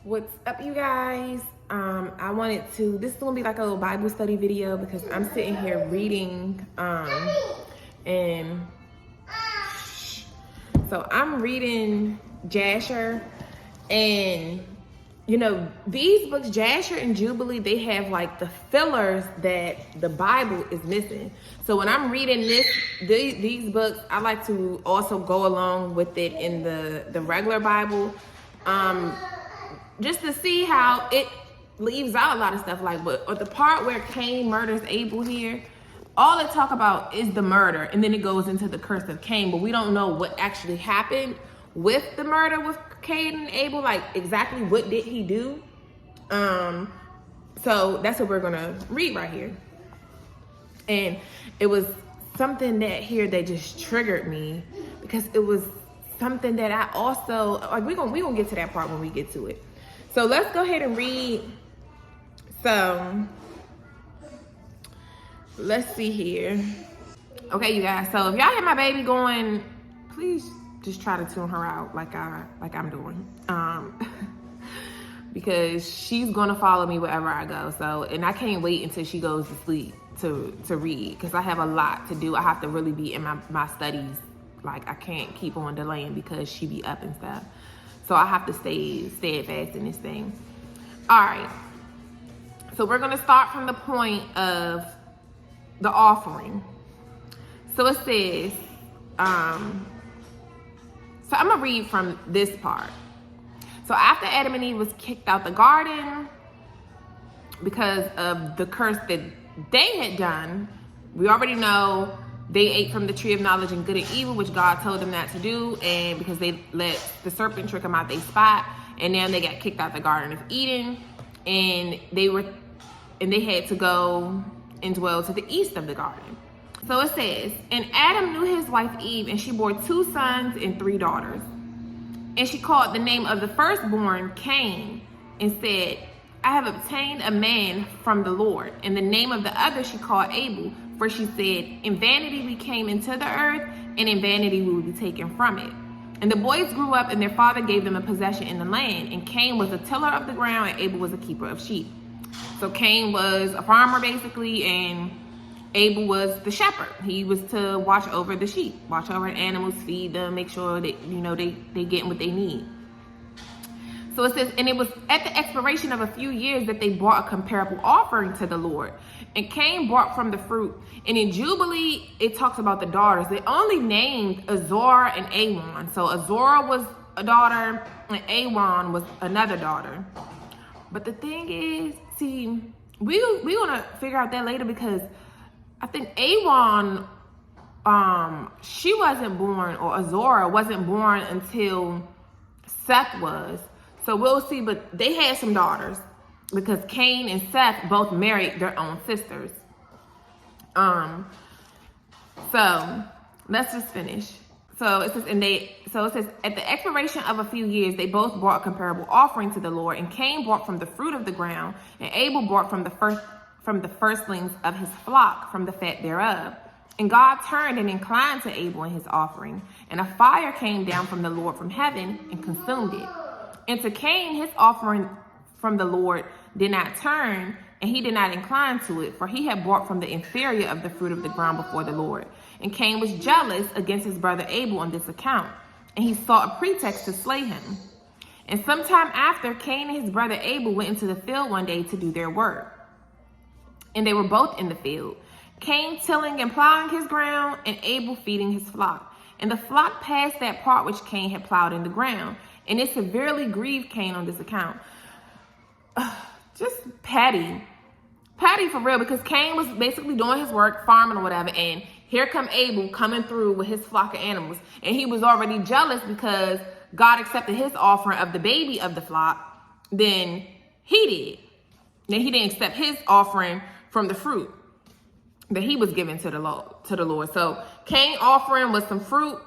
What's up, you guys? This is gonna be like a little Bible study video because I'm sitting here reading, and so I'm reading Jasher, and these books, Jasher and Jubilee, they have like the fillers that the Bible is missing. So when I'm reading these books, I like to also go along with it in the regular Bible, just to see how it leaves out a lot of stuff. Like, but the part where Cain murders Abel here, all it talk about is the murder, and then it goes into the curse of Cain, but we don't know what actually happened with the murder with Cain and Abel, like exactly what did he do. So that's what we're gonna read right here. And it was something that just triggered me, because it was something that I also like. We're gonna get to that part when we get to it. So let's go ahead and read. So let's see here. Okay, you guys. So if y'all hear my baby going, please just try to tune her out like I'm doing. Because she's gonna follow me wherever I go. So, and I can't wait until she goes to sleep to read, because I have a lot to do. I have to really be in my studies. Like, I can't keep on delaying because she be up and stuff. So I have to stay steadfast in this thing. All right. So we're gonna start from the point of the offering. So it says, so I'm gonna read from this part. So after Adam and Eve was kicked out the garden because of the curse that they had done, we already know they ate from the tree of knowledge and good and evil, which God told them not to do, and because they let the serpent trick them out their spot, and now they got kicked out the Garden of Eden, and they had to go and dwell to the east of the garden. So it says, and Adam knew his wife Eve, and she bore 2 sons and 3 daughters. And she called the name of the firstborn Cain, and said, I have obtained a man from the Lord. And the name of the other she called Abel, for she said, in vanity we came into the earth, and in vanity we will be taken from it. And the boys grew up, and their father gave them a possession in the land. And Cain was a tiller of the ground, and Abel was a keeper of sheep. So Cain was a farmer, basically, and Abel was the shepherd. He was to watch over the sheep, watch over the animals, feed them, make sure that, they getting what they need. So it says, and it was at the expiration of a few years that they brought a comparable offering to the Lord. And Cain brought from the fruit. And in Jubilee, it talks about the daughters. They only named Azor and Awan. So Azor was a daughter, and Awan was another daughter. But the thing is, see, we're gonna figure out that later, because I think Awan, she wasn't born, or Azor wasn't born until Seth was. So we'll see, but they had some daughters, because Cain and Seth both married their own sisters. So let's just finish. So it says, at the expiration of a few years, they both brought a comparable offering to the Lord, and Cain brought from the fruit of the ground, and Abel brought from the firstlings of his flock, from the fat thereof. And God turned and inclined to Abel and his offering, and a fire came down from the Lord from heaven and consumed it. And to Cain, his offering from the Lord did not turn, and he did not incline to it, for he had brought from the inferior of the fruit of the ground before the Lord. And Cain was jealous against his brother Abel on this account, and he sought a pretext to slay him. And sometime after, Cain and his brother Abel went into the field one day to do their work. And they were both in the field, Cain tilling and plowing his ground, and Abel feeding his flock. And the flock passed that part which Cain had plowed in the ground, and it severely grieved Cain on this account. Just petty for real, because Cain was basically doing his work, farming or whatever, and here come Abel coming through with his flock of animals. And he was already jealous because God accepted his offering of the baby of the flock, then he did. Then he didn't accept his offering from the fruit that he was given to the Lord. So Cain's offering was some fruit,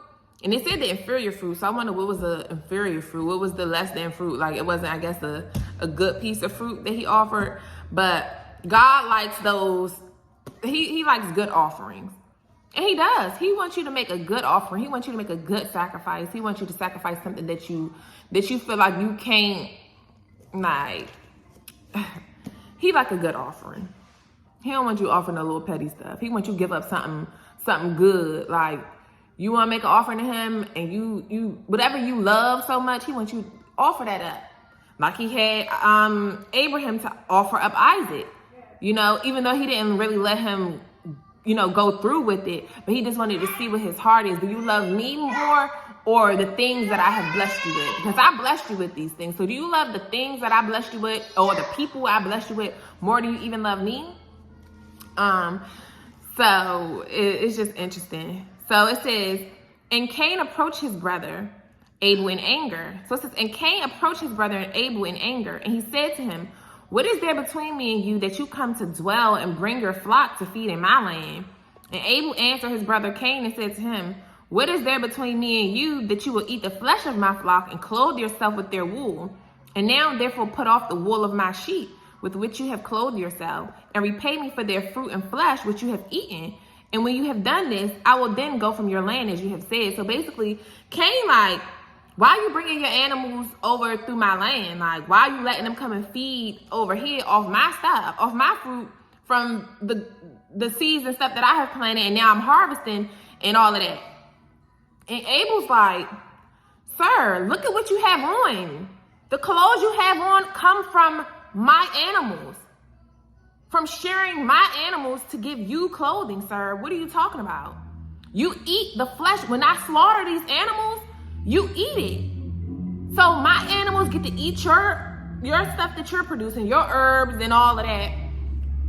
and it said the inferior fruit. So I wonder what was the inferior fruit? What was the less than fruit? Like, it wasn't, I guess, a good piece of fruit that he offered. But God likes those. He likes good offerings. And he does. He wants you to make a good offering. He wants you to make a good sacrifice. He wants you to sacrifice something that you feel like you can't Like, he like a good offering. He don't want you offering a little petty stuff. He wants you to give up something good. Like, you want to make an offering to him, and you whatever you love so much, he wants you to offer that up. Like he had Abraham to offer up Isaac. You know, even though he didn't really let him, you know, go through with it, but he just wanted to see what his heart is. Do you love me more or the things that I have blessed you with? Because I blessed you with these things. So do you love the things that I blessed you with, or the people I blessed you with, more than you even love me? So it's just interesting. So it says, and Cain approached his brother Abel in anger. So it says, and Cain approached his brother Abel in anger, and he said to him, what is there between me and you that you come to dwell and bring your flock to feed in my land? And Abel answered his brother Cain and said to him, what is there between me and you that you will eat the flesh of my flock and clothe yourself with their wool? And now therefore put off the wool of my sheep, with which you have clothed yourself, and repay me for their fruit and flesh which you have eaten. And when you have done this, I will then go from your land as you have said. So basically, Cain like, why are you bringing your animals over through my land? Like, why are you letting them come and feed over here off my stuff, off my fruit from the seeds and stuff that I have planted, and now I'm harvesting and all of that? And Abel's like, sir, look at what you have on. The clothes you have on come from my animals, from sharing my animals to give you clothing, sir. What are you talking about? You eat the flesh. When I slaughter these animals, you eat it. So my animals get to eat your stuff that you're producing, your herbs and all of that.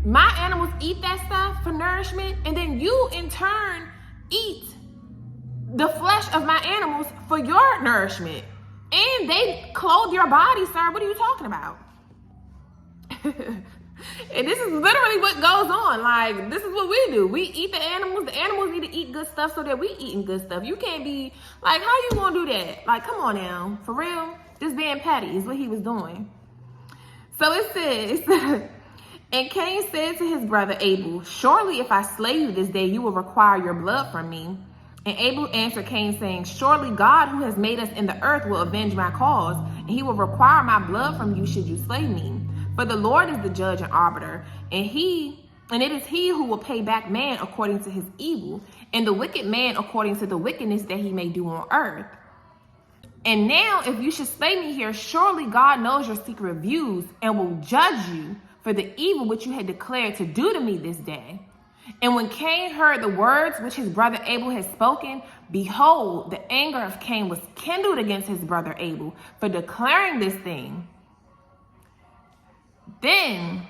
My animals eat that stuff for nourishment, and then you in turn eat the flesh of my animals for your nourishment. And they clothe your body, sir. What are you talking about? And this is literally what goes on. Like, this is what we do. We eat the animals. The animals need to eat good stuff so that we eating good stuff. You can't be like, how you gonna do that? Like, come on now. For real? Just being petty is what he was doing. So it says, and Cain said to his brother Abel, surely if I slay you this day, you will require your blood from me. And Abel answered Cain, saying, surely God, who has made us in the earth, will avenge my cause, and he will require my blood from you should you slay me. For the Lord is the judge and arbiter, and it is he who will pay back man according to his evil, and the wicked man according to the wickedness that he may do on earth. And now, if you should slay me here, surely God knows your secret views and will judge you for the evil which you had declared to do to me this day. And when Cain heard the words which his brother Abel had spoken, behold, the anger of Cain was kindled against his brother Abel for declaring this thing. Then,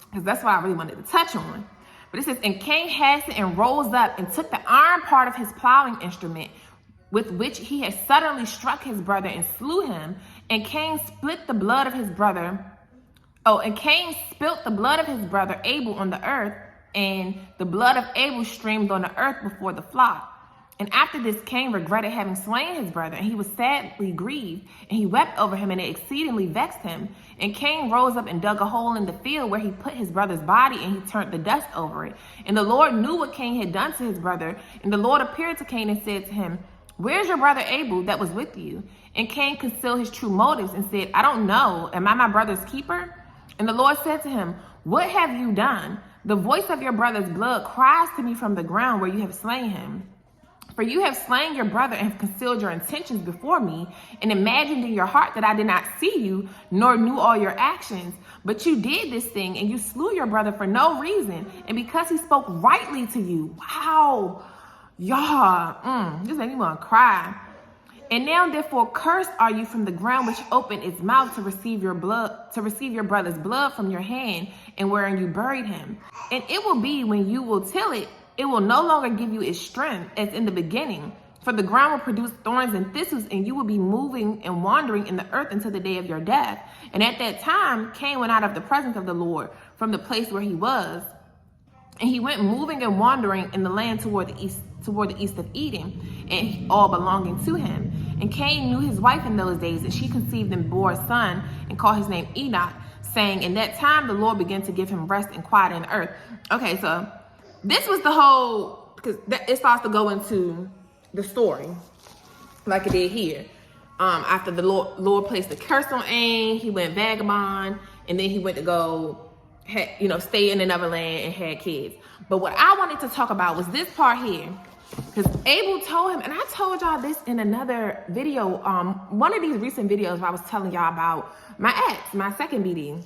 because that's what I really wanted to touch on. But it says, and Cain hastened and rose up and took the iron part of his plowing instrument, with which he had suddenly struck his brother and slew him. And Cain spilt the blood of his brother. And Cain spilt the blood of his brother Abel on the earth, and the blood of Abel streamed on the earth before the flock. And after this, Cain regretted having slain his brother, and he was sadly grieved, and he wept over him, and it exceedingly vexed him. And Cain rose up and dug a hole in the field where he put his brother's body, and he turned the dust over it. And the Lord knew what Cain had done to his brother, and the Lord appeared to Cain and said to him, where's your brother Abel that was with you? And Cain concealed his true motives and said, I don't know. Am I my brother's keeper? And the Lord said to him, what have you done? The voice of your brother's blood cries to me from the ground where you have slain him. For you have slain your brother and have concealed your intentions before me, and imagined in your heart that I did not see you, nor knew all your actions. But you did this thing, and you slew your brother for no reason, and because he spoke rightly to you. Wow, y'all, this made me want to cry. And now therefore cursed are you from the ground which opened its mouth to receive your blood, to receive your brother's blood from your hand, and wherein you buried him. And it will be when you will till it, it will no longer give you its strength as in the beginning. For the ground will produce thorns and thistles, and you will be moving and wandering in the earth until the day of your death. And at that time, Cain went out of the presence of the Lord from the place where he was. And he went moving and wandering in the land toward the east of Eden, and all belonging to him. And Cain knew his wife in those days, and she conceived and bore a son, and called his name Enoch, saying, in that time the Lord began to give him rest and quiet in the earth. Okay, so this was the whole, because it starts to go into the story like it did here. after the Lord placed the curse on Cain, he went vagabond, and then he went to go, stay in another land and had kids. But what I wanted to talk about was this part here. Because Abel told him, and I told y'all this in another video, one of these recent videos where I was telling y'all about my ex, my second BD.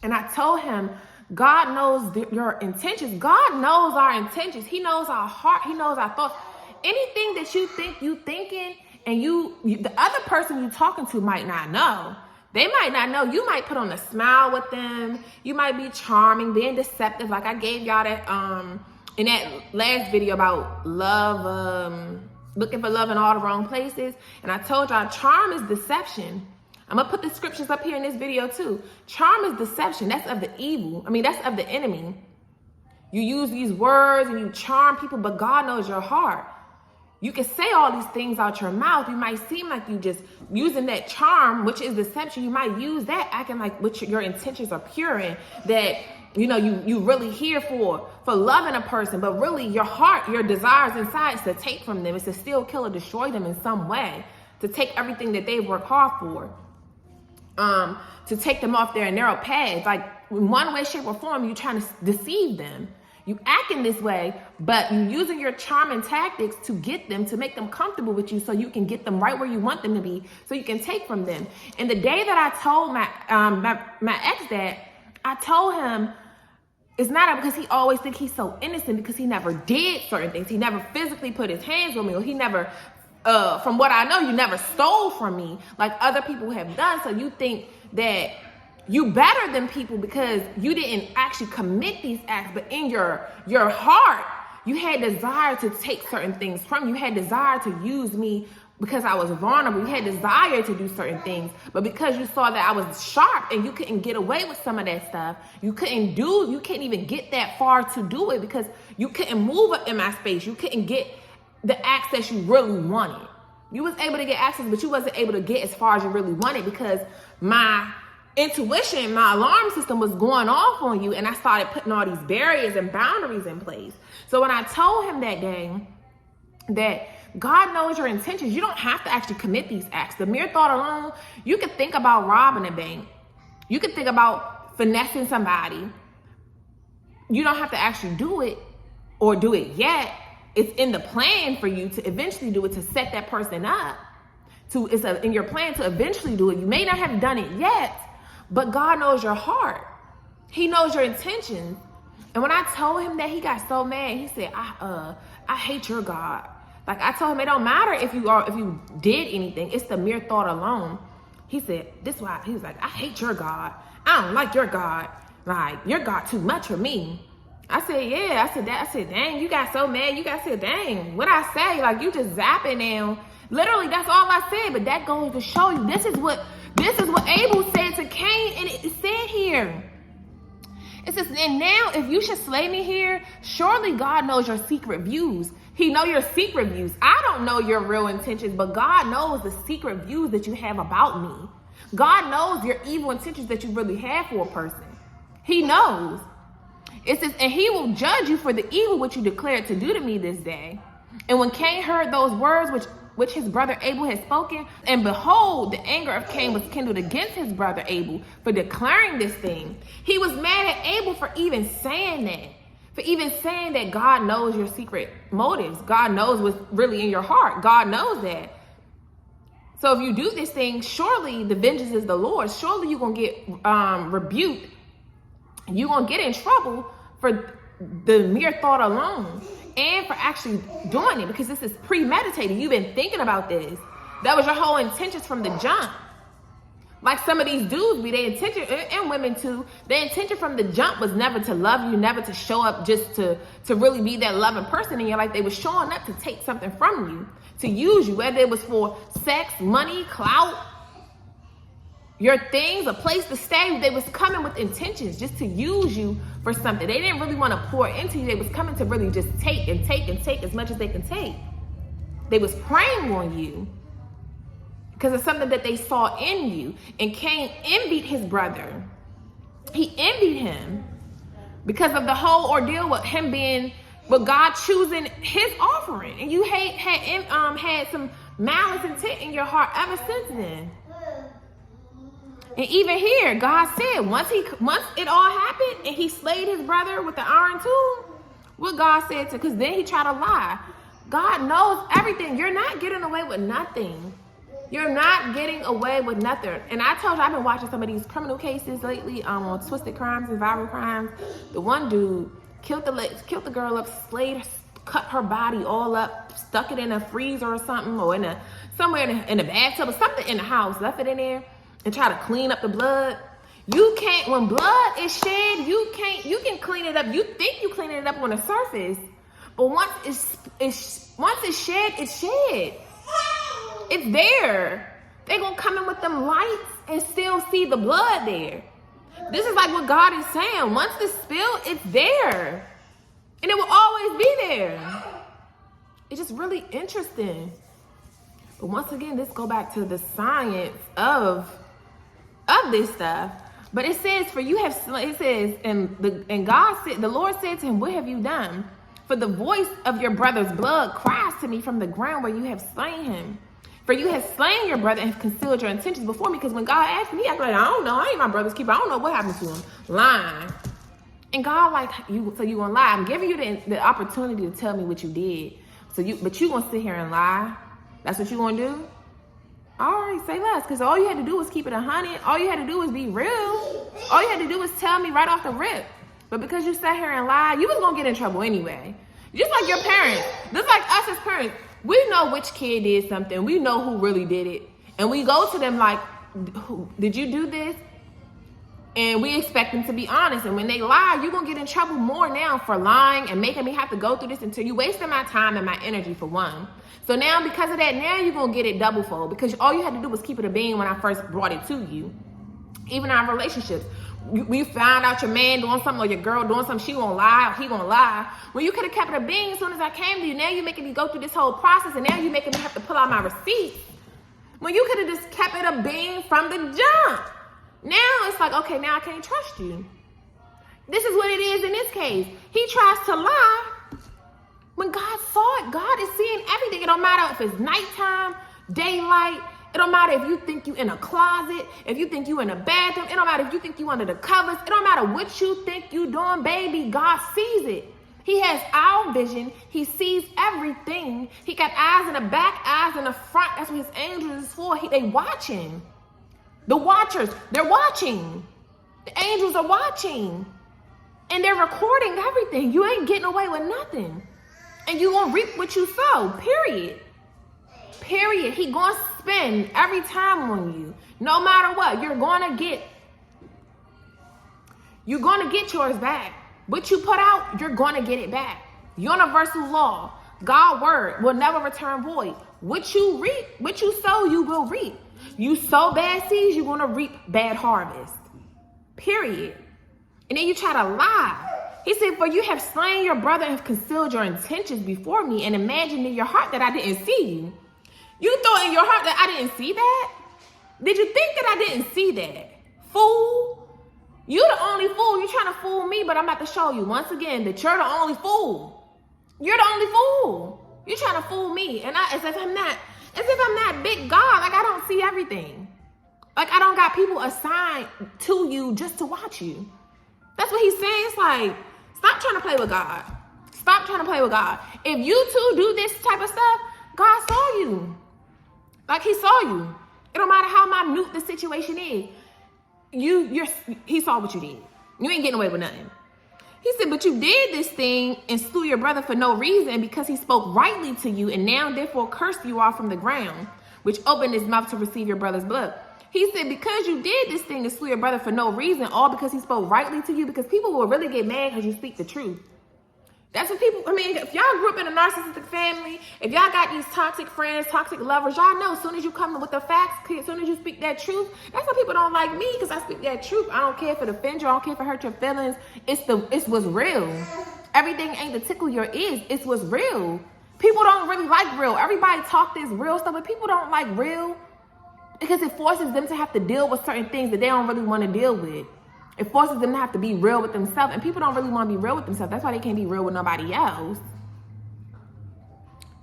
And I told him, God knows your intentions. God knows our intentions. He knows our heart. He knows our thoughts. Anything that you think you thinking and the other person you talking to might not know. They might not know. You might put on a smile with them. You might be charming, being deceptive. Like I gave y'all that in that last video about love, looking for love in all the wrong places. And I told y'all charm is deception. I'm going to put the scriptures up here in this video too. Charm is deception. That's of the evil. That's of the enemy. You use these words and you charm people, but God knows your heart. You can say all these things out your mouth. You might seem like you just using that charm, which is deception. You might use that acting like your intentions are pure and that, you really here for loving a person, but really your heart, your desires inside is to take from them. It's to steal, kill, or destroy them in some way, to take everything that they've worked hard for. To take them off their narrow paths. Like in one way, shape, or form, you're trying to deceive them. You acting this way, but you using your charm and tactics to get them, to make them comfortable with you so you can get them right where you want them to be, so you can take from them. And the day that I told my ex that, I told him, it's not because he always think he's so innocent because he never did certain things. He never physically put his hands on me, or he never, from what I know, you never stole from me like other people have done. So you think that you better than people because you didn't actually commit these acts, but in your heart, you had desire to take certain things from me. You had desire to use me because I was vulnerable. You had desire to do certain things, but because you saw that I was sharp and you couldn't get away with some of that stuff, you couldn't even get that far to do it because you couldn't move up in my space. You couldn't get the access you really wanted. You was able to get access, but you wasn't able to get as far as you really wanted because my intuition, my alarm system was going off on you, and I started putting all these barriers and boundaries in place. So when I told him that day that God knows your intentions, you don't have to actually commit these acts. The mere thought alone, you could think about robbing a bank. You could think about finessing somebody. You don't have to actually do it or do it yet. It's in the plan for you to eventually do it, to set that person up. It's in your plan to eventually do it. You may not have done it yet, but God knows your heart. He knows your intentions. And when I told him that, he got so mad. He said, I hate your God. Like I told him, it don't matter if you did anything. It's the mere thought alone. He said, he was like, I hate your God. I don't like your God. Like, your God too much for me. I said, yeah. I said, dang, you got so mad. You got said, dang, what I say? Like, you just zapping now. Literally, that's all I said. But that goes to show you, this is what Abel said to Cain, and it said here. It says, and now if you should slay me here, surely God knows your secret views. He know your secret views. I don't know your real intentions, but God knows the secret views that you have about me. God knows your evil intentions that you really have for a person. He knows. It says, and he will judge you for the evil which you declared to do to me this day. And when Cain heard those words which his brother Abel had spoken, and behold, the anger of Cain was kindled against his brother Abel for declaring this thing. He was mad at Abel for even saying that. For even saying that God knows your secret motives. God knows what's really in your heart. God knows that. So if you do this thing, surely the vengeance is the Lord's. Surely you're going to get rebuked. You're going to get in trouble for the mere thought alone. And for actually doing it, because this is premeditated. You've been thinking about this. That was your whole intentions from the jump. Like some of these dudes be, their intention, and women too, their intention from the jump was never to love you, never to show up just to really be that loving person in your life. They were showing up to take something from you, to use you, whether it was for sex, money, clout, your things, a place to stay. They was coming with intentions just to use you for something. They didn't really want to pour into you. They was coming to really just take and take and take as much as they can take. They was preying on you because of something that they saw in you. And Cain envied his brother. He envied him because of the whole ordeal with him being, with God choosing his offering. And you had some malice intent in your heart ever since then. And even here, God said, once it all happened and he slayed his brother with the iron tool, what God said to, because then he tried to lie. God knows everything. You're not getting away with nothing. You're not getting away with nothing. And I told you, I've been watching some of these criminal cases lately on Twisted Crimes and Viral Crimes. The one dude killed the girl up, slayed, cut her body all up, stuck it in a freezer or something, or somewhere in a bathtub or something in the house, left it in there, and try to clean up the blood. You can't, when blood is shed, you can clean it up. You think you cleaning it up on the surface, but once it's shed, it's shed. It's there. They're gonna come in with them lights and still see the blood there. This is like what God is saying. Once it's spilled, it's there. And it will always be there. It's just really interesting. But once again, let's go back to the science of this stuff. But it says, and God said, the Lord said to him, what have you done? For the voice of your brother's blood cries to me from the ground where you have slain him. For you have slain your brother and have concealed your intentions before me. Because when God asked me, I'm like, I don't know. I ain't my brother's keeper. I don't know what happened to him. Lying. And God like, so you gonna lie. I'm giving you the opportunity to tell me what you did. But you gonna sit here and lie? That's what you gonna do? All right, say less. Because all you had to do was keep it 100. All you had to do was be real. All you had to do was tell me right off the rip. But because you sat here and lied, you was gonna get in trouble anyway. Just like your parents. Just like us as parents. We know which kid did something. We know who really did it. And we go to them like, did you do this? And we expect them to be honest. And when they lie, you're going to get in trouble more now for lying and making me have to go through this until you wasting my time and my energy for one. So now because of that, now you're going to get it double fold because all you had to do was keep it a bean when I first brought it to you. Even our relationships. We found out your man doing something or your girl doing something, she gonna lie, or he gonna lie. Well, you could have kept it a bean as soon as I came to you. Now you're making me go through this whole process and now you're making me have to pull out my receipts. Well, you could have just kept it a bean from the jump. Now it's like, okay, now I can't trust you. This is what it is in this case. He tries to lie. When God saw it, God is seeing everything. It don't matter if it's nighttime, daylight. It don't matter if you think you in a closet, if you think you in a bathroom. It don't matter if you think you under the covers. It don't matter what you think you doing, baby. God sees it. He has our vision. He sees everything. He got eyes in the back, eyes in the front. That's what his angels is for. They watching. The watchers, they're watching. The angels are watching. And they're recording everything. You ain't getting away with nothing. And you gonna reap what you sow, period. Period. He gonna spend every time on you. No matter what, you're gonna get yours back. What you put out, you're gonna get it back. Universal law. God's word will never return void. What you reap, what you sow, you will reap. You sow bad seeds, you're gonna reap bad harvest. Period. And then you try to lie. He said, for you have slain your brother and have concealed your intentions before me and imagined in your heart that I didn't see you. You thought in your heart that I didn't see that? Did you think that I didn't see that? Fool. You the only fool. You're trying to fool me, but I'm about to show you once again that you're the only fool. You're the only fool. You're trying to fool me. And as if I'm not big God. Like I don't see everything. Like I don't got people assigned to you just to watch you. That's what he's saying. It's like, stop trying to play with God. Stop trying to play with God. If you two do this type of stuff, God saw you. Like he saw you. It don't matter how minute the situation is. He saw what you did. You ain't getting away with nothing. He said, but you did this thing and slew your brother for no reason because he spoke rightly to you and now therefore cursed you off from the ground, which opened his mouth to receive your brother's blood. He said, because you did this thing and slew your brother for no reason, all because he spoke rightly to you, because people will really get mad because you speak the truth. That's what people, if y'all grew up in a narcissistic family, if y'all got these toxic friends, toxic lovers, y'all know as soon as you come with the facts, as soon as you speak that truth, that's why people don't like me, because I speak that truth. I don't care if it offends you, I don't care if it hurt your feelings. It's what's real. Everything ain't to tickle your ears. It's what's real. People don't really like real. Everybody talk this real stuff, but people don't like real because it forces them to have to deal with certain things that they don't really want to deal with. It forces them to have to be real with themselves. And people don't really want to be real with themselves. That's why they can't be real with nobody else.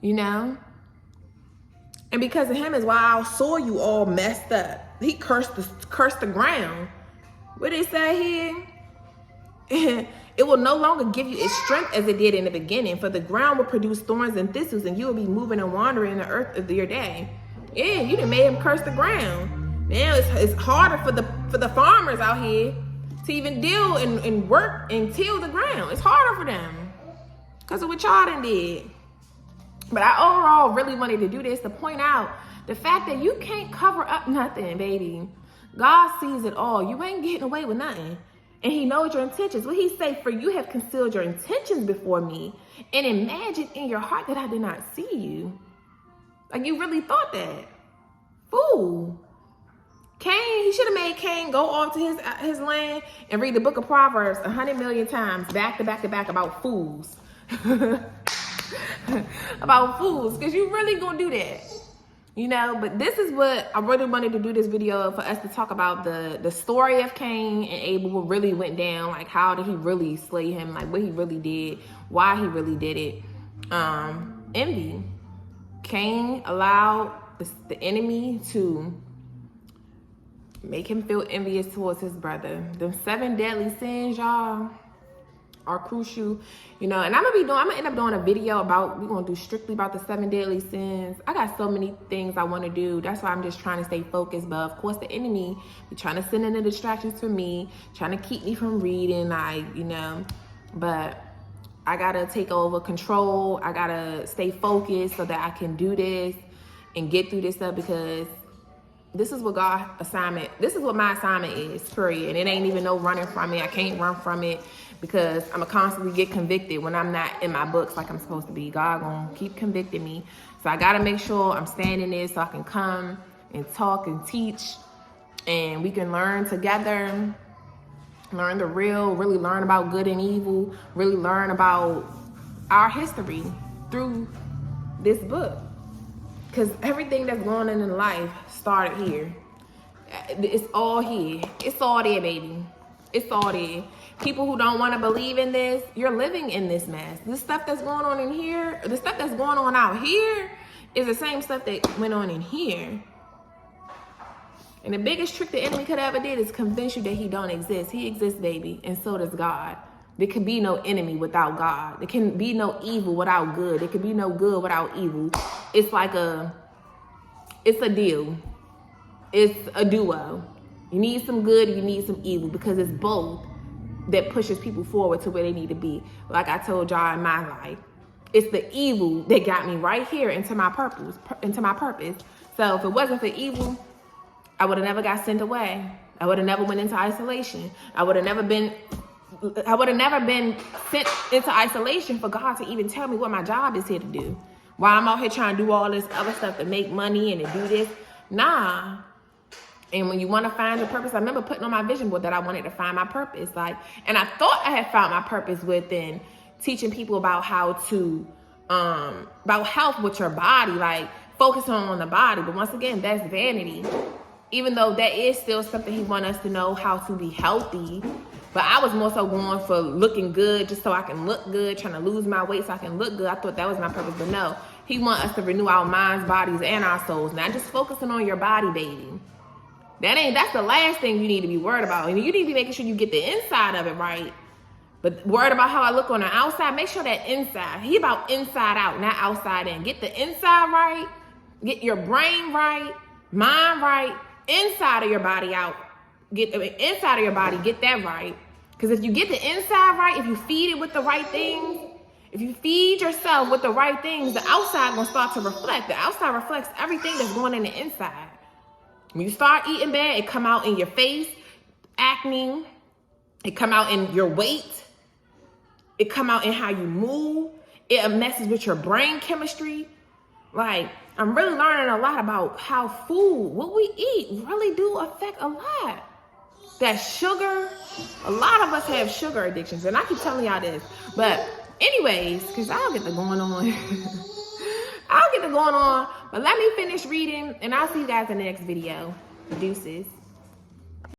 You know? And because of him is why I saw you all messed up. He cursed the ground. What did it say here? It will no longer give you its strength as it did in the beginning, for the ground will produce thorns and thistles, and you will be moving and wandering in the earth of your day. Yeah, you done made him curse the ground. Now it's harder for the farmers out here to even deal and work and till the ground. It's harder for them because of what y'all done did. But I overall really wanted to do this to point out the fact that you can't cover up nothing, baby. God sees it all. You ain't getting away with nothing. And he knows your intentions. What he say, for you have concealed your intentions before me and imagined in your heart that I did not see you. Like, you really thought that. Fool. Cain, he should have made Cain go off to his land and read the book of Proverbs 100 million times back to back to back about fools. About fools, because you really gonna do that. You know, but this is what I really wanted to do this video for us to talk about the story of Cain and Abel, what really went down, like how did he really slay him, like what he really did, why he really did it. Envy. Cain allowed the enemy to make him feel envious towards his brother. The 7 deadly sins, y'all, are crucial, you know, and I'm gonna end up doing a video we're gonna do strictly about the 7 deadly sins. I got so many things I want to do. That's why I'm just trying to stay focused. But of course, the enemy be trying to send in the distractions for me, trying to keep me from reading, you know, but I gotta take over control. I gotta stay focused so that I can do this and get through this stuff, because this is what this is what my assignment is, period. And it ain't even no running from it. I can't run from it, because I'm gonna constantly get convicted when I'm not in my books like I'm supposed to be. God gonna keep convicting me. So I gotta make sure I'm standing there so I can come and talk and teach, and we can learn together, learn the real, really learn about good and evil, really learn about our history through this book. Because everything that's going on in life started here. It's all here. It's all there, baby. It's all there. People who don't want to believe in this, you're living in this mess. This stuff that's going on in here, the stuff that's going on out here is the same stuff that went on in here. And the biggest trick the enemy could ever did is convince you that he don't exist. He exists, baby, and so does God. There can be no enemy without God. There can be no evil without good. There can be no good without evil. It's like it's a deal. It's a duo. You need some good, you need some evil, because it's both that pushes people forward to where they need to be. Like I told y'all in my life, it's the evil that got me right here into my purpose. So if it wasn't for evil, I would have never got sent away. I would have never went into isolation. I would have never been sent into isolation for God to even tell me what my job is here to do. While I'm out here trying to do all this other stuff to make money and to do this. Nah. And when you want to find your purpose, I remember putting on my vision board that I wanted to find my purpose. And I thought I had found my purpose within teaching people about how to, about health with your body, like focus on the body. But once again, that's vanity. Even though that is still something he wants us to know how to be healthy. But I was more so going for looking good, just so I can look good, trying to lose my weight so I can look good. I thought that was my purpose, but no. He wants us to renew our minds, bodies, and our souls. Not just focusing on your body, baby. That's the last thing you need to be worried about. And you need to be making sure you get the inside of it right. But worried about how I look on the outside, make sure that inside. He about inside out, not outside in. Get the inside right. Get your brain right, mind right, inside of your body out. Get the inside of your body, get that right. Because if you get the inside right, if you feed it with the right things, if you feed yourself with the right things, the outside gonna start to reflect. The outside reflects everything that's going in the inside. When you start eating bad, it come out in your face, acne, it come out in your weight, it come out in how you move, it messes with your brain chemistry. Like, I'm really learning a lot about how food, what we eat, really do affect a lot. That sugar, a lot of us have sugar addictions, and I keep telling y'all this. But anyways, because I'll get to going on. But let me finish reading, and I'll see you guys in the next video. Deuces.